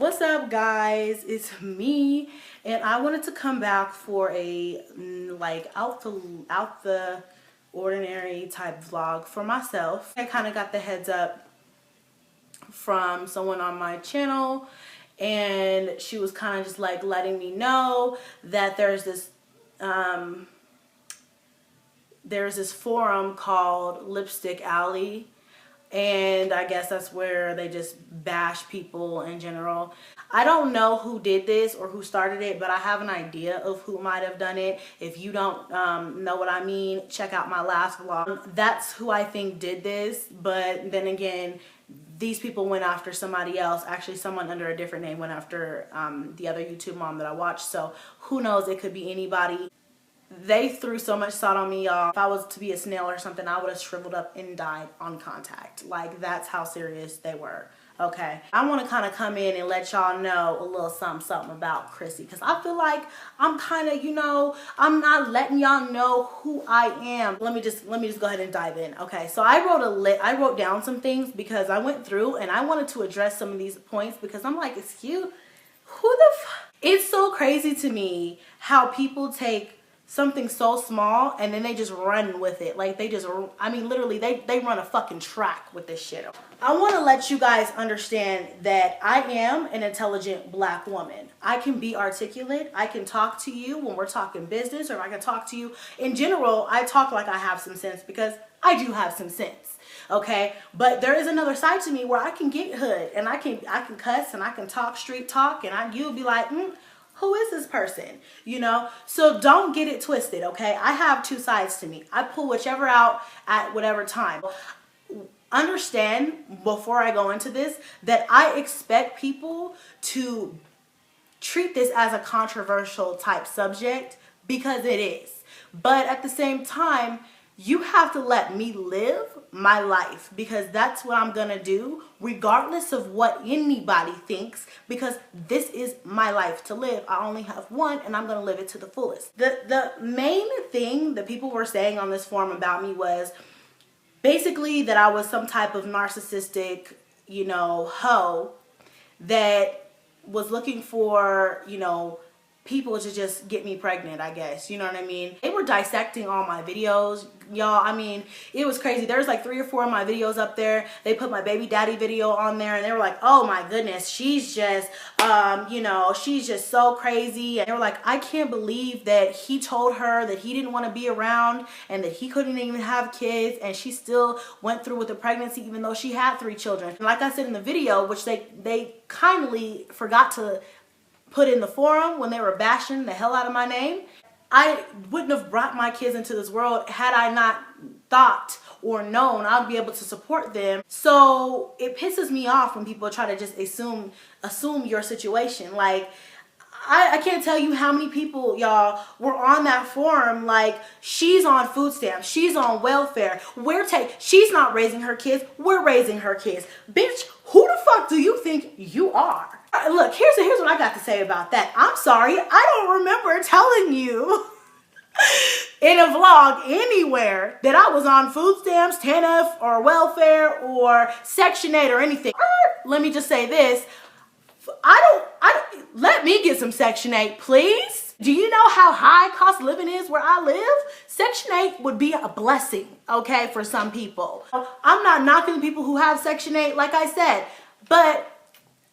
What's up, guys? It's me, and I wanted to come back for a like out the ordinary type vlog for myself. I kind of got the heads up from someone on my channel, and she was kind of just like letting me know that there's this forum called Lipstick Alley. And I guess that's where they just bash people in general. I don't know who did this or who started it, but I have an idea of who might have done it. If you don't know what I mean, check out my last vlog. That's who I think did this, but then again, these people went after somebody else. Actually, someone under a different name went after the other YouTube mom that I watched. So who knows, it could be anybody. They threw so much salt on me, y'all. If I was to be a snail or something, I would have shriveled up and died on contact. Like, that's how serious they were, okay? I want to kind of come in and let y'all know a little something about Chrissy, because I feel like I'm kind of, I'm not letting y'all know who I am. Let me just go ahead and dive in, okay? So I wrote down some things because I went through and I wanted to address some of these points because I'm like, excuse, who the It's so crazy to me how people take something so small and then they just run with it. Like literally they run a fucking track with this shit. I want to let you guys understand that I am an intelligent black woman. I can be articulate. I can talk to you when we're talking business, or I can talk to you in general. I talk like I have some sense because I do have some sense. Okay, but there is another side to me where I can get hood and I can cuss and I can talk street talk, and you'll be like, who is this person? So don't get it twisted, okay? I have two sides to me. I pull whichever out at whatever time. Understand, before I go into this, that I expect people to treat this as a controversial type subject, because it is. But at the same time, you have to let me live my life, because that's what I'm gonna do regardless of what anybody thinks, because this is my life to live. I only have one and I'm gonna live it to the fullest. The main thing that people were saying on this forum about me was basically that I was some type of narcissistic, hoe that was looking for, people to just get me pregnant, I guess. You know what I mean? They were dissecting all my videos, y'all. I mean, it was crazy. There's like 3 or 4 of my videos up there. They put my baby daddy video on there, and they were like, oh my goodness, she's just, she's just so crazy. And they were like, I can't believe that he told her that he didn't want to be around and that he couldn't even have kids, and she still went through with the pregnancy even though she had 3 children. And like I said in the video, which they kindly forgot to put in the forum when they were bashing the hell out of my name, I wouldn't have brought my kids into this world had I not thought or known I'd be able to support them. So it pisses me off when people try to just assume your situation. Like, I can't tell you how many people, y'all, were on that forum like, she's on food stamps, she's on welfare, she's not raising her kids, we're raising her kids. Bitch, who the fuck do you think you are? Look, here's what I got to say about that. I'm sorry, I don't remember telling you in a vlog anywhere that I was on food stamps, TANF, or welfare, or Section 8, or anything. Let me just say this. Let me get some Section 8, please. Do you know how high cost of living is where I live? Section 8 would be a blessing, okay, for some people. I'm not knocking the people who have Section 8, like I said, but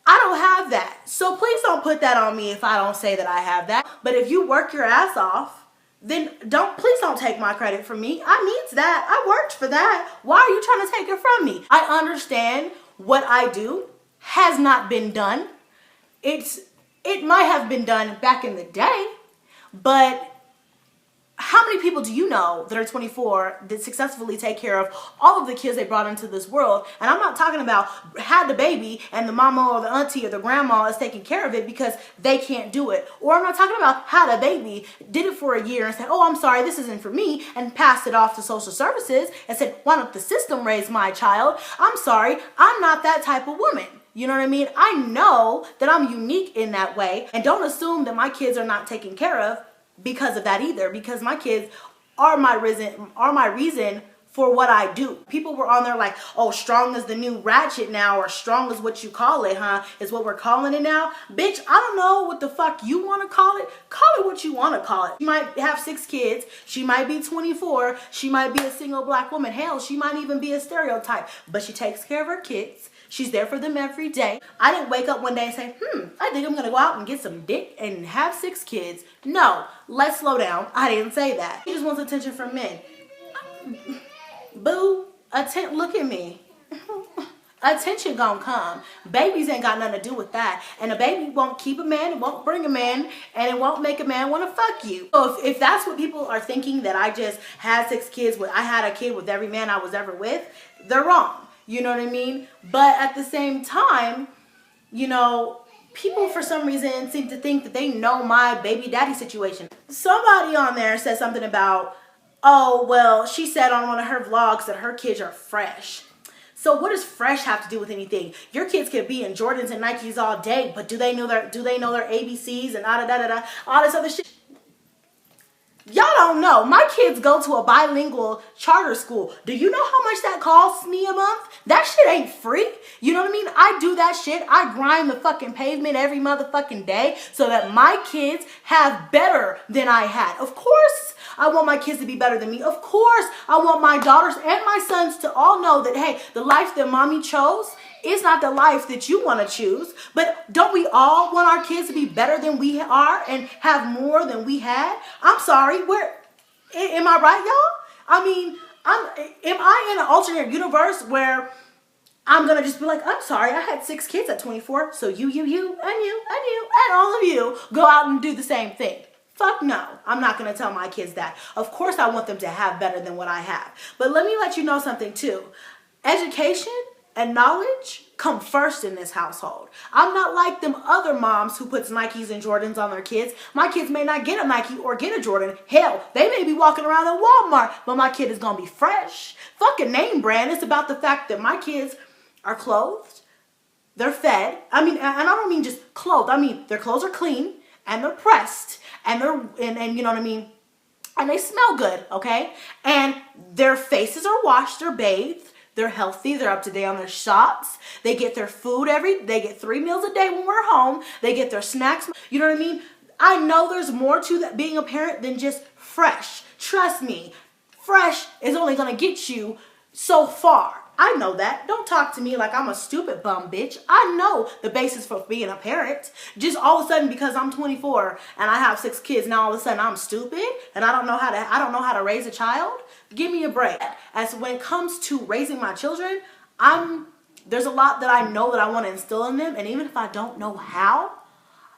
I don't have that. So please don't put that on me if I don't say that I have that. But if you work your ass off, then please don't take my credit from me. I needs that. I worked for that. Why are you trying to take it from me? I understand what I do has not been done. It might have been done back in the day, but how many people do you know that are 24 that successfully take care of all of the kids they brought into this world? And I'm not talking about had the baby and the mama or the auntie or the grandma is taking care of it because they can't do it. Or I'm not talking about had a baby, did it for a year and said, oh, I'm sorry, this isn't for me, and passed it off to social services and said, why don't the system raise my child? I'm sorry, I'm not that type of woman. You know what I mean? I know that I'm unique in that way, and don't assume that my kids are not taken care of because of that either, because my kids are my reason for what I do. People were on there like, oh, strong is the new ratchet now, or strong is what you call it, huh? Is what we're calling it now. Bitch, I don't know what the fuck you want to call it. Call it what you want to call it. She might have 6 kids. She might be 24. She might be a single black woman. Hell, she might even be a stereotype. But she takes care of her kids. She's there for them every day. I didn't wake up one day and say, I think I'm going to go out and get some dick and have 6 kids. No, let's slow down. I didn't say that. She just wants attention from men. Boo, look at me. Attention gonna come. Babies ain't got nothing to do with that. And a baby won't keep a man, it won't bring a man, and it won't make a man want to fuck you. So if that's what people are thinking, that I just had 6 kids, I had a kid with every man I was ever with, they're wrong. You know what I mean? But at the same time, you know, people for some reason seem to think that they know my baby daddy situation. Somebody on there said something about, oh, well, she said on one of her vlogs that her kids are fresh. So what does fresh have to do with anything? Your kids could be in Jordans and Nikes all day, but do they know their ABCs and all this other shit? Y'all don't know. My kids go to a bilingual charter school. Do you know how much that costs me a month? That shit ain't free. You know what I mean? I do that shit. I grind the fucking pavement every motherfucking day so that my kids have better than I had. Of course, I want my kids to be better than me. Of course, I want my daughters and my sons to all know that, hey, the life that mommy chose is not the life that you want to choose. But don't we all want our kids to be better than we are and have more than we had? I'm sorry, am I right, y'all? I mean, am I in an alternate universe where I'm going to just be like, I'm sorry, I had 6 kids at 24, so you, and all of you go out and do the same thing. Fuck no, I'm not going to tell my kids that. Of course I want them to have better than what I have. But let me let you know something too. Education and knowledge come first in this household. I'm not like them other moms who puts Nikes and Jordans on their kids. My kids may not get a Nike or get a Jordan. Hell, they may be walking around in Walmart, but my kid is going to be fresh. Fucking name brand. It's about the fact that my kids are clothed, they're fed. I mean, and I don't mean just clothed. I mean, their clothes are clean and they're pressed and and you know what I mean? And they smell good, okay? And their faces are washed, they're bathed. They're healthy. They're up to date on their shots. They get their food they get 3 meals a day when we're home. They get their snacks. You know what I mean? I know there's more to that being a parent than just fresh. Trust me, fresh is only going to get you so far. I know that. Don't talk to me like I'm a stupid bum bitch. I know the basis for being a parent. Just all of a sudden because I'm 24 and I have 6 kids, now all of a sudden I'm stupid and I don't know how to raise a child. Give me a break. As when it comes to raising my children, there's a lot that I know that I want to instill in them, and even if I don't know how,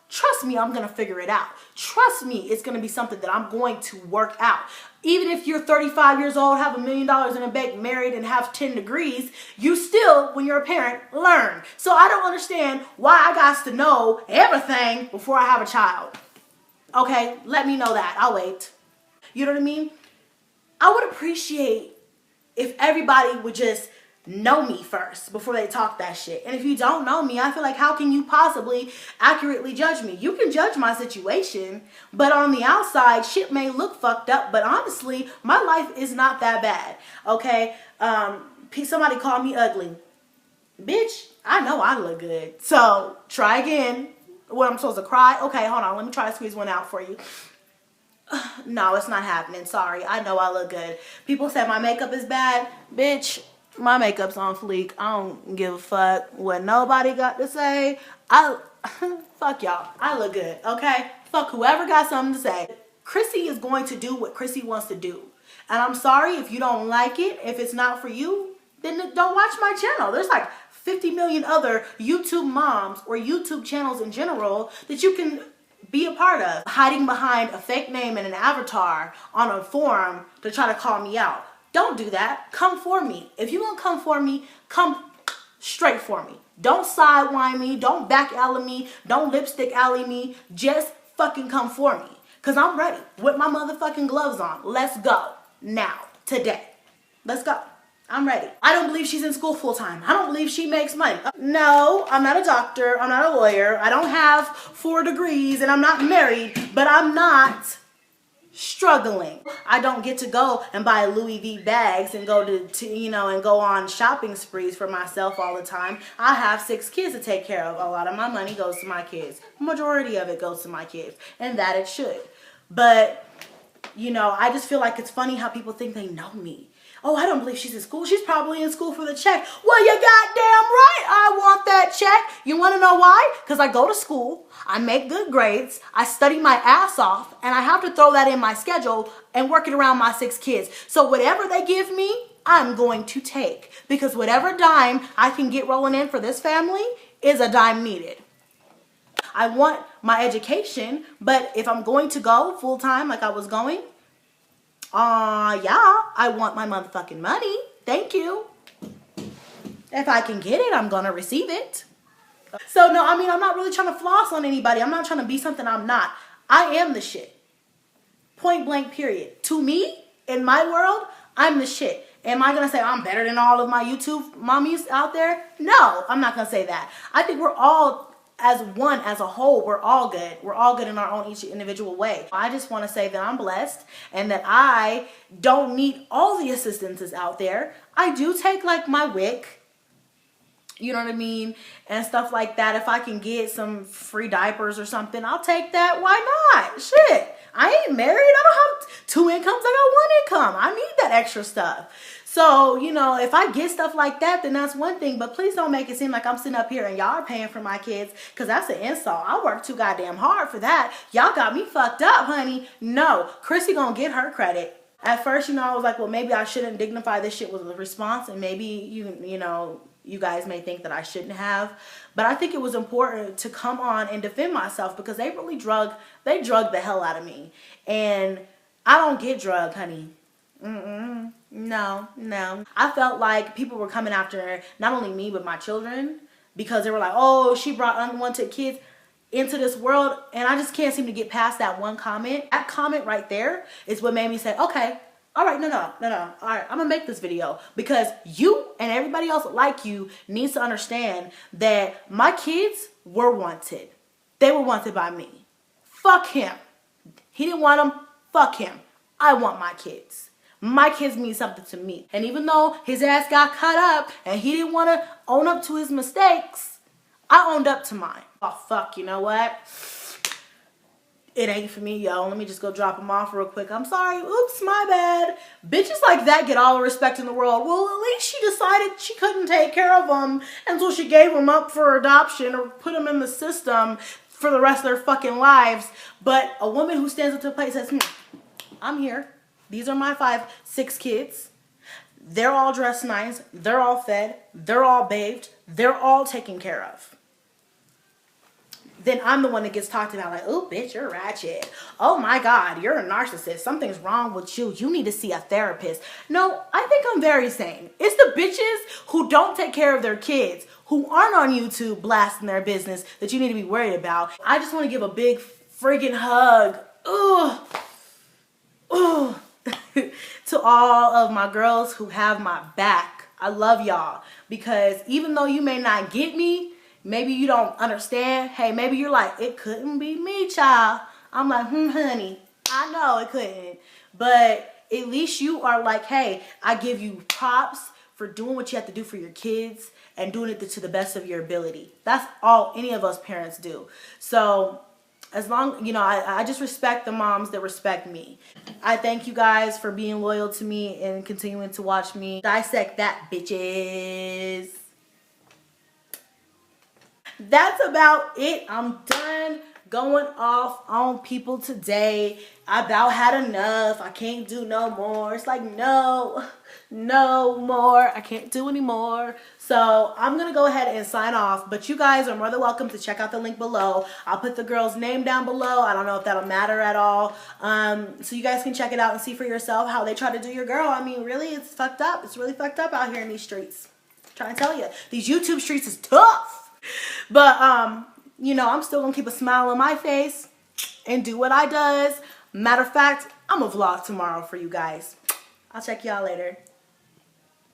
trust me, I'm going to figure it out. Trust me, it's going to be something that I'm going to work out. Even if you're 35 years old, have $1 million in a bank, married, and have 10 degrees, you still, when you're a parent, learn. So I don't understand why I got to know everything before I have a child. Okay, let me know that. I'll wait. You know what I mean? I would appreciate if everybody would just know me first before they talk that shit. And if you don't know me, I feel like how can you possibly accurately judge me? You can judge my situation, but on the outside, shit may look fucked up, but honestly, my life is not that bad, okay? Somebody called me ugly. Bitch, I know I look good. So, try again. What, I'm supposed to cry? Okay, hold on. Let me try to squeeze one out for you. No, it's not happening. Sorry. I know I look good. People say my makeup is bad. Bitch, my makeup's on fleek. I don't give a fuck what nobody got to say. Fuck y'all. I look good, okay? Fuck whoever got something to say. Chrissy is going to do what Chrissy wants to do. And I'm sorry if you don't like it. If it's not for you, then don't watch my channel. There's like 50 million other YouTube moms or YouTube channels in general that you can be a part of. Hiding behind a fake name and an avatar on a forum to try to call me out. Don't do that. Come for me. If you won't come for me, come straight for me. Don't sidewind me. Don't back alley me. Don't lipstick alley me. Just fucking come for me. Because I'm ready with my motherfucking gloves on. Let's go. Now. Today. Let's go. I'm ready. I don't believe she's in school full time. I don't believe she makes money. No, I'm not a doctor. I'm not a lawyer. I don't have 4 degrees and I'm not married, but I'm not struggling. I don't get to go and buy Louis V bags and go and go on shopping sprees for myself all the time. I have 6 kids to take care of. A lot of my money goes to my kids. Majority of it goes to my kids, and that it should. But I just feel like it's funny how people think they know me. Oh, I don't believe she's in school. She's probably in school for the check. Well, you goddamn right I want that check. You want to know why? Because I go to school, I make good grades, I study my ass off, and I have to throw that in my schedule and work it around my 6 kids. So whatever they give me, I'm going to take. Because whatever dime I can get rolling in for this family is a dime needed. I want my education, but if I'm going to go full time like I was going, yeah, I want my motherfucking money. Thank you. If I can get it, I'm gonna receive it. So no, I'm not really trying to floss on anybody. I'm not trying to be something I'm not. I am the shit. Point blank period. To me, in my world, I'm the shit. Am I gonna say I'm better than all of my YouTube mommies out there? No, I'm not gonna say that. I think we're all, as a whole, we're all good. We're all good in our own each individual way. I just want to say that I'm blessed and that I don't need all the assistances out there. I do take like my WIC, you know what I mean, and stuff like that. If I can get some free diapers or something, I'll take that. Why not? Shit. I ain't married. I don't have 2 incomes. I got 1 income. I need that extra stuff. So, if I get stuff like that, then that's one thing. But please don't make it seem like I'm sitting up here and y'all are paying for my kids, because that's an insult. I work too goddamn hard for that. Y'all got me fucked up, honey. No, Chrissy gonna get her credit. At first, I was like, well, maybe I shouldn't dignify this shit with a response, and maybe you guys may think that I shouldn't have. But I think it was important to come on and defend myself, because they really drugged the hell out of me. And I don't get drugged, honey. No. I felt like people were coming after not only me, but my children, because they were like, oh, she brought unwanted kids into this world. And I just can't seem to get past that one comment. That comment right there is what made me say, okay, all right, no. All right, I'm gonna make this video, because you and everybody else like you needs to understand that my kids were wanted. They were wanted by me. Fuck him. He didn't want them. Fuck him. I want my kids. My kids mean something to me. And even though his ass got caught up and he didn't want to own up to his mistakes, I owned up to mine. Oh, fuck, you know what? It ain't for me, yo. Let me just go drop him off real quick. I'm sorry. Oops, my bad. Bitches like that get all the respect in the world. Well, at least she decided she couldn't take care of them, and so she gave them up for adoption or put them in the system for the rest of their fucking lives. But a woman who stands up to the plate says, I'm here. These are my 6 kids. They're all dressed nice. They're all fed. They're all bathed. They're all taken care of. Then I'm the one that gets talked about like, oh, bitch, you're ratchet. Oh, my God, you're a narcissist. Something's wrong with you. You need to see a therapist. No, I think I'm very sane. It's the bitches who don't take care of their kids, who aren't on YouTube blasting their business, that you need to be worried about. I just want to give a big friggin' hug. Ugh. To all of my girls who have my back. I love y'all, because even though you may not get me, maybe you don't understand. Hey, maybe you're like, it couldn't be me, child. I'm like, honey, I know it couldn't. But at least you are like, hey, I give you props for doing what you have to do for your kids and doing it to the best of your ability. That's all any of us parents do. So as long, I just respect the moms that respect me. I thank you guys for being loyal to me and continuing to watch me dissect that, bitches. That's about it. I'm done going off on people today. I about had enough. I can't do no more. It's like, no more. I can't do anymore. So I'm going to go ahead and sign off. But you guys are more than welcome to check out the link below. I'll put the girl's name down below. I don't know if that'll matter at all. So you guys can check it out and see for yourself how they try to do your girl. I mean, really, it's fucked up. It's really fucked up out here in these streets. I'm trying to tell you. These YouTube streets is tough. But, I'm still going to keep a smile on my face and do what I does. Matter of fact, I'm going to vlog tomorrow for you guys. I'll check y'all later.